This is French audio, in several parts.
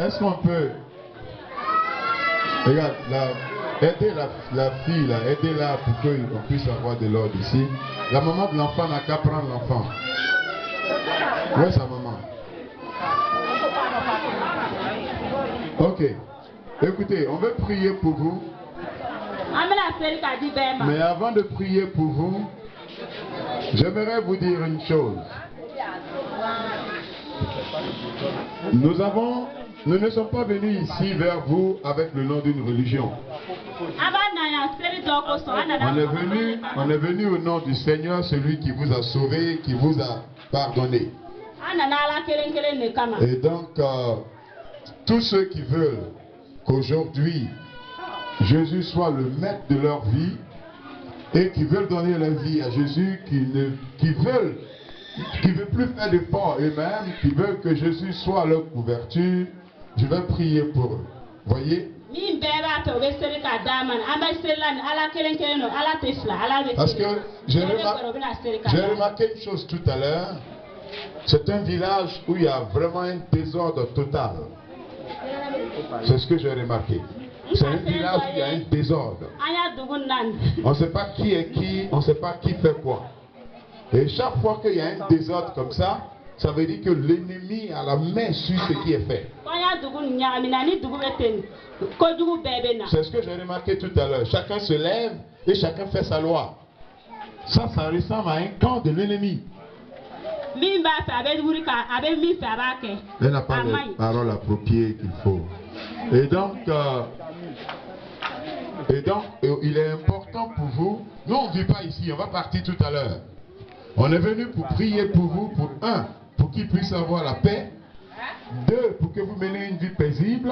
Est-ce qu'on peut... Regarde, aidez la fille là, aidez-la pour qu'on puisse avoir de l'ordre ici. La maman de l'enfant n'a qu'à prendre l'enfant. Où est sa maman? Ok. Écoutez, on veut prier pour vous. Mais avant de prier pour vous, j'aimerais vous dire une chose. Nous ne sommes pas venus ici vers vous avec le nom d'une religion. On est venu au nom du Seigneur, celui qui vous a sauvé, qui vous a pardonné. Et donc, tous ceux qui veulent qu'aujourd'hui Jésus soit le maître de leur vie et qui veulent donner leur vie à Jésus, qui veulent plus faire d'efforts eux-mêmes, qui veulent que Jésus soit leur couverture, je vais prier pour eux. Voyez? Parce que j'ai remarqué une chose tout à l'heure. C'est un village où il y a vraiment un désordre total. C'est ce que j'ai remarqué. C'est un village où il y a un désordre. On ne sait pas qui est qui, on ne sait pas qui fait quoi. Et chaque fois qu'il y a un désordre comme ça, ça veut dire que l'ennemi a la main sur ce qui est fait. C'est ce que j'ai remarqué tout à l'heure. Chacun se lève et chacun fait sa loi. Ça ressemble à un camp de l'ennemi. Elle n'a pas les paroles appropriées qu'il faut. Et donc, il est important pour vous. Nous, on ne vit pas ici, on va partir tout à l'heure. On est venu pour prier pour vous, pour un, pour qu'il puisse avoir la paix. Deux, pour que vous meniez une vie paisible.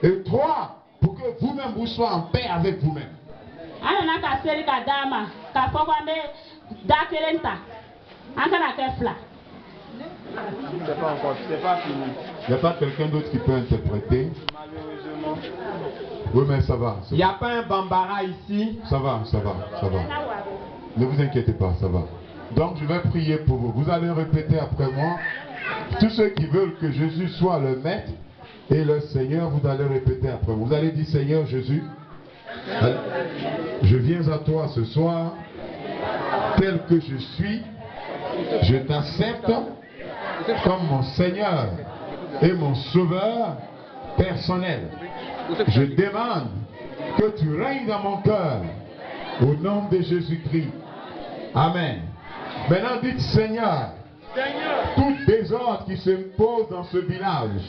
Et trois, pour que vous-même vous soyez en paix avec vous-même. C'est pas fini. Il n'y a pas quelqu'un d'autre qui peut interpréter? Malheureusement. Oui, mais ça va. Il n'y a pas un bambara ici. Ça va. Ne vous inquiétez pas, ça va. Donc je vais prier pour vous. Vous allez répéter après moi. Tous ceux qui veulent que Jésus soit le maître et le Seigneur, vous allez répéter après moi. Vous allez dire: Seigneur Jésus, je viens à toi ce soir, tel que je suis. Je t'accepte comme mon Seigneur et mon Sauveur personnel. Je demande que tu règnes dans mon cœur au nom de Jésus-Christ. Amen. Maintenant dites: Seigneur, tout désordre qui s'impose dans ce village,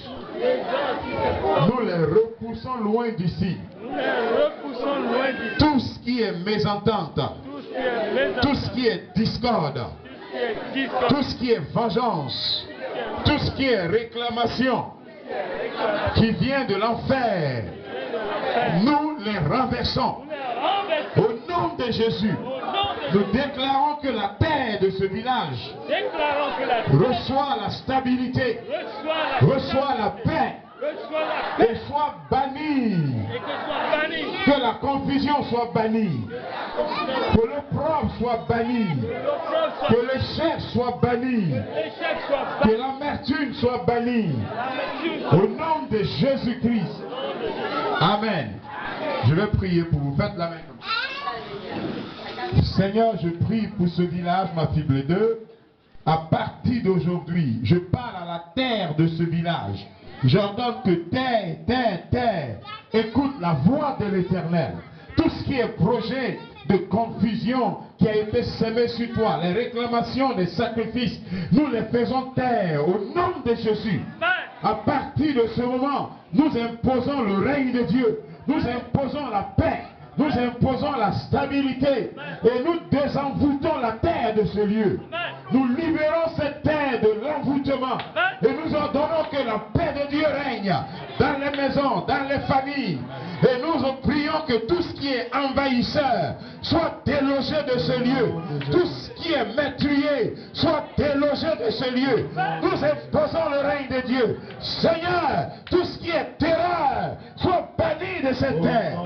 nous les repoussons loin d'ici. Tout ce qui est mésentente, tout ce qui est discorde, tout ce qui est vengeance, tout ce qui est réclamation qui vient de l'enfer, nous les renversons. Au nom de Jésus, nous déclarons que la terre de ce village reçoit la stabilité, reçoit la paix, et soit bannie. Que la confusion soit bannie. Que l'opprobre soit banni. Que l'échec soit banni. Que l'amertume soit bannie. Au nom de Jésus-Christ. Amen. Je vais prier pour vous. Faites la main comme ça. Seigneur, je prie pour ce village, ma fibre 2. À partir d'aujourd'hui, je parle à la terre de ce village. J'ordonne que terre, écoute la voix de l'Éternel. Tout ce qui est projet de confusion qui a été semé sur toi, les réclamations des sacrifices, nous les faisons taire au nom de Jésus. À partir de ce moment, nous imposons le règne de Dieu. Nous imposons la paix. Nous imposons la stabilité. Et nous désenvoûtons la terre de ce lieu. Nous libérons cette terre de l'envoûtement. Et nous ordonnons que la paix de Dieu règne dans les maisons, dans les familles. Et nous prions que tout ce qui est envahisseur soit délogé de ce lieu. Tout ce qui est meurtrier soit délogé de ce lieu. Nous imposons le règne de Dieu. Seigneur, tout ce qui est terreur soit banni de cette terre.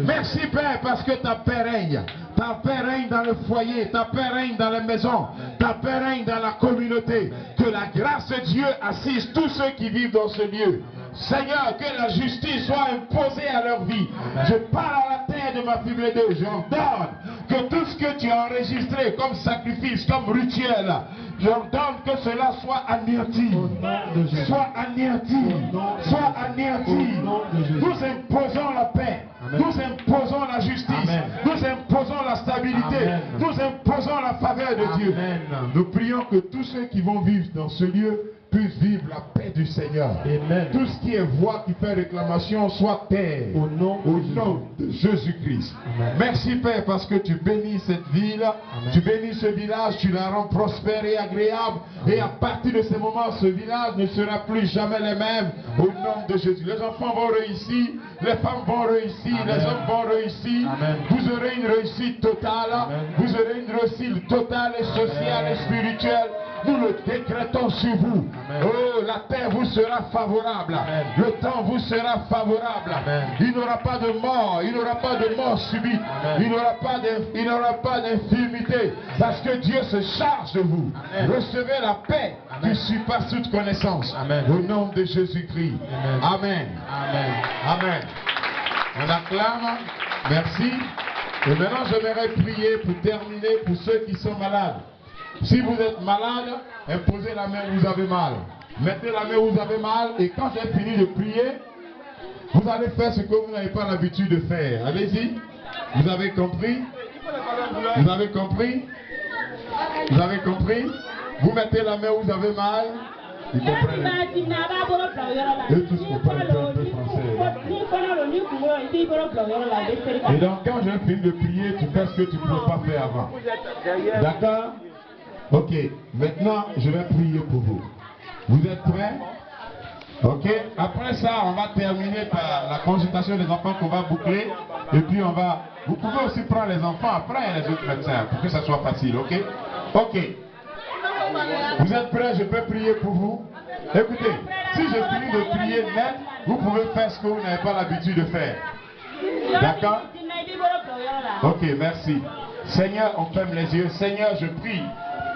Merci Père, parce que ta paix règne. Ta paix règne dans le foyer, ta paix règne dans les maisons, ta paix règne dans la communauté. Que la grâce de Dieu assiste tous ceux qui vivent dans ce lieu. Seigneur, que la justice soit imposée à leur vie. Je parle à la terre de ma Bible 2. J'ordonne que tout ce que tu as enregistré comme sacrifice, comme rituel, j'ordonne que cela soit anéanti. Soit anéanti. Soit anéanti. Nous imposons la paix. Nous imposons la justice. Amen. Nous imposons la stabilité. Amen. Nous imposons la faveur de Amen. Dieu. Nous prions que tous ceux qui vont vivre dans ce lieu puissent vivre la paix du Seigneur. Amen. Tout ce qui est voix qui fait réclamation soit terre. Au nom de Jésus-Christ. Merci Père parce que tu bénis cette ville. Amen. Tu bénis ce village. Tu la rends prospère et agréable. Amen. Et à partir de ce moment, ce village ne sera plus jamais le même. Au nom de Jésus. Les enfants vont réussir. Les femmes vont réussir. Amen. Les hommes vont réussir. Amen. Vous aurez une réussite totale. Amen. Vous aurez une réussite totale et sociale et spirituelle. Nous le décrétons sur vous. Amen. Oh, la terre vous sera favorable. Amen. Le temps vous sera favorable. Amen. Il n'y aura pas de mort. Il n'y aura pas de mort subite. Amen. Il n'y aura pas d'infirmité. Parce que Dieu se charge de vous. Amen. Recevez la paix Amen. Qui surpasse toute connaissance. Amen. Au nom de Jésus-Christ. Amen. Amen. Amen. On acclame. Merci. Et maintenant, j'aimerais prier pour terminer pour ceux qui sont malades. Si vous êtes malade, imposez la main où vous avez mal. Mettez la main où vous avez mal et quand j'ai fini de prier, vous allez faire ce que vous n'avez pas l'habitude de faire. Allez-y. Vous avez compris? Vous avez compris? Vous avez compris? Vous mettez la main où vous avez mal. Ils comprennent. Eux tous comprennent un peu français. Et donc quand j'ai fini de prier, tu fais ce que tu ne pouvais pas faire avant. D'accord? Ok, maintenant je vais prier pour vous. Vous êtes prêts? Ok, après ça on va terminer par la consultation des enfants qu'on va boucler. Et puis on va... Vous pouvez aussi prendre les enfants après les autres médecins pour que ça soit facile, ok? Ok. Vous êtes prêts? Je peux prier pour vous? Écoutez, si je finis de prier net, vous pouvez faire ce que vous n'avez pas l'habitude de faire. D'accord? Ok, merci. Seigneur, on ferme les yeux. Seigneur, je prie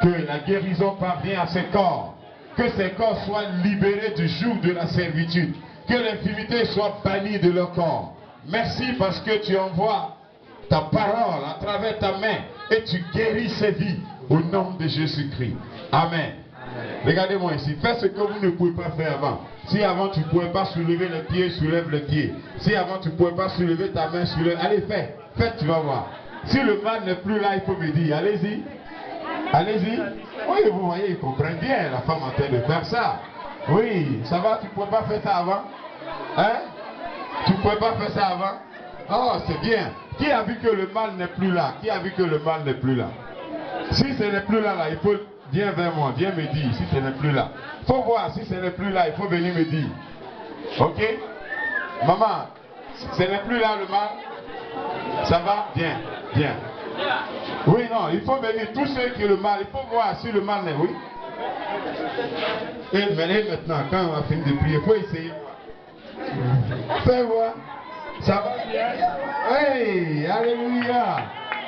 que la guérison parvienne à ces corps. Que ces corps soient libérés du joug de la servitude. Que l'infimité soit bannie de leur corps. Merci parce que tu envoies ta parole à travers ta main et tu guéris ces vies au nom de Jésus-Christ. Amen. Regardez-moi ici. Faites ce que vous ne pouvez pas faire avant. Si avant tu ne pouvais pas soulever les pieds, soulève les pieds. Si avant tu ne pouvais pas soulever ta main, soulève. Allez, fais. Faites, tu vas voir. Si le mal n'est plus là, il faut me dire. Allez-y. Allez-y. Oui, vous voyez, ils comprennent bien la femme en train de faire ça. Oui, ça va, tu ne pouvais pas faire ça avant? Hein? Tu ne pouvais pas faire ça avant? Oh, c'est bien. Qui a vu que le mal n'est plus là? Qui a vu que le mal n'est plus là? Si ce n'est plus là, il faut... Viens vers moi, viens me dire si ce n'est plus là. Il faut voir si ce n'est plus là, il faut venir me dire. Ok? Maman, ce n'est plus là le mal? Ça va? Viens, viens. Oui, non, il faut venir. Tous ceux qui ont le mal, il faut voir si le mal n'est, oui. Et maintenant, quand on va finir de prier, il faut essayer. Fais voir. Ça va bien? Oui, alléluia.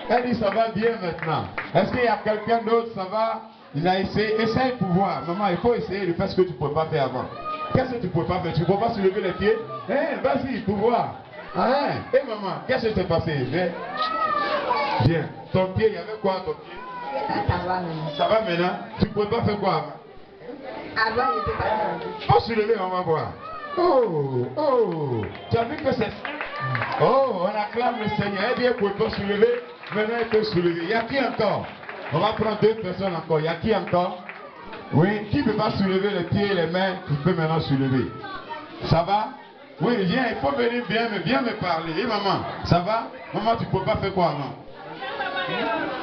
Elle dit ça va bien maintenant. Est-ce qu'il y a quelqu'un d'autre, ça va? Il a essayé. Essaye pour voir. Maman, il faut essayer de faire ce que tu ne pouvais pas faire avant. Qu'est-ce que tu ne pouvais pas faire? Tu ne pouvais pas soulever les pieds? Vas-y, pour voir. Maman, qu'est-ce qui s'est passé? Viens. Ton pied, il y avait quoi ton pied? Ça va maintenant. Ça va maintenant? Tu ne pouvais pas faire quoi avant? Avant, il n'était pas là. Faut soulever, on va voir. Oh. Tu as vu que c'est... Oh, on acclame le Seigneur. Elle dit, elle ne pouvait pas soulever. Maintenant, elle peut soulever. Il y a qui encore? On va prendre 2 personnes encore. Il y a qui encore? Oui, qui ne peut pas soulever les pieds et les mains, qui peut maintenant soulever? Ça va? Oui, viens, il faut venir bien me parler. Et maman, ça va? Maman, tu ne peux pas faire quoi avant?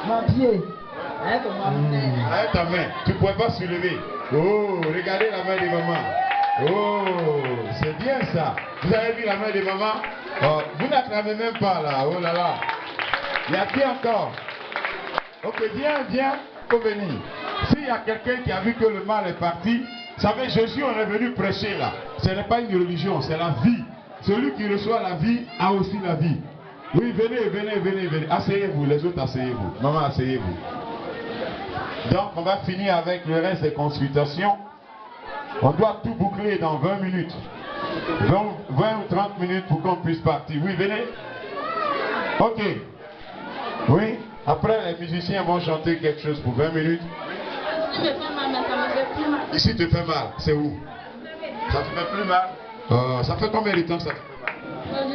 Mon pied. Avec ta main, tu ne pouvais pas soulever. Oh, regardez la main de maman. Oh, c'est bien ça. Vous avez vu la main de maman? Oh, vous n'acclamez même pas là. Oh là là. Il y a qui encore? Ok, viens, faut venir. S'il y a quelqu'un qui a vu que le mal est parti, vous savez, Jésus, on est venu prêcher là. Ce n'est pas une religion, c'est la vie. Celui qui reçoit la vie a aussi la vie. Oui, venez. Asseyez-vous, les autres, asseyez-vous. Maman, asseyez-vous. Donc, on va finir avec le reste des consultations. On doit tout boucler dans 20 minutes. 20 ou 30 minutes pour qu'on puisse partir. Oui, venez. Ok. Oui. Après, les musiciens vont chanter quelque chose pour 20 minutes. Ici, te fait mal. C'est où? Ça te fait plus mal? Ça fait combien de temps que ça te fait mal?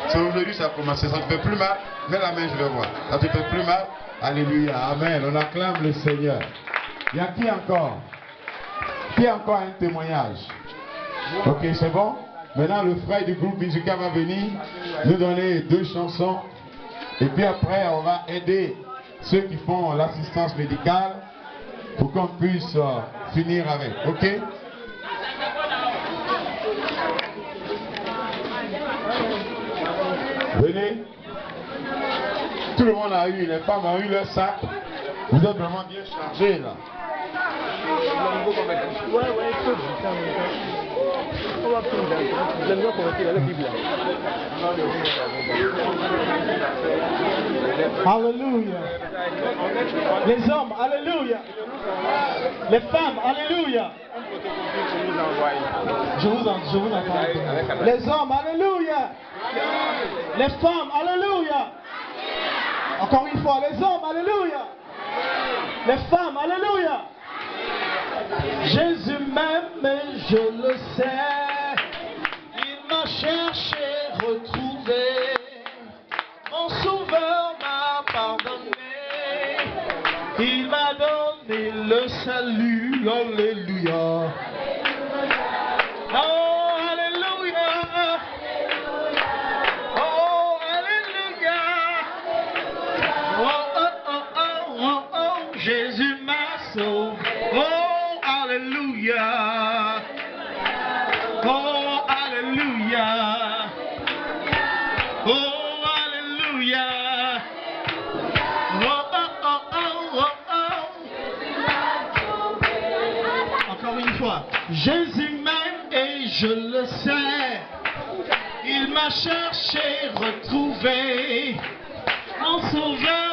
C'est aujourd'hui que ça a commencé. Ça te fait plus mal? Mets la main, je vais voir. Ça te fait plus mal? Alléluia. Amen. On acclame le Seigneur. Il y a qui encore? Qui a encore un témoignage? Ok, c'est bon? Maintenant, le frère du groupe musical va venir nous donner 2 chansons. Et puis après, on va aider ceux qui font l'assistance médicale pour qu'on puisse finir avec. Ok? Venez. Tout le monde a eu, les femmes ont eu leur sac. Vous êtes vraiment bien chargés là. Alléluia. Les hommes, alléluia. Les femmes, alléluia. Je vous entends. Les hommes, alléluia. Les femmes, alléluia. Encore une fois, les hommes, alléluia. Les femmes, alléluia. Jésus m'aime et je le sais. Il m'a cherché, retrouvé. Mon sauveur m'a pardonné. Il m'a donné le salut. Alléluia. Oh, alléluia. Oh, alléluia. Oh, oh, oh, oh, oh, oh. Jésus m'a sauvé. Oh, alléluia. Oh, alléluia. Oh, alléluia. Oh, oh, oh, oh, oh, oh. Encore une fois. Jésus m'aime et je le sais. Il m'a cherché, retrouvé. Mon sauveur.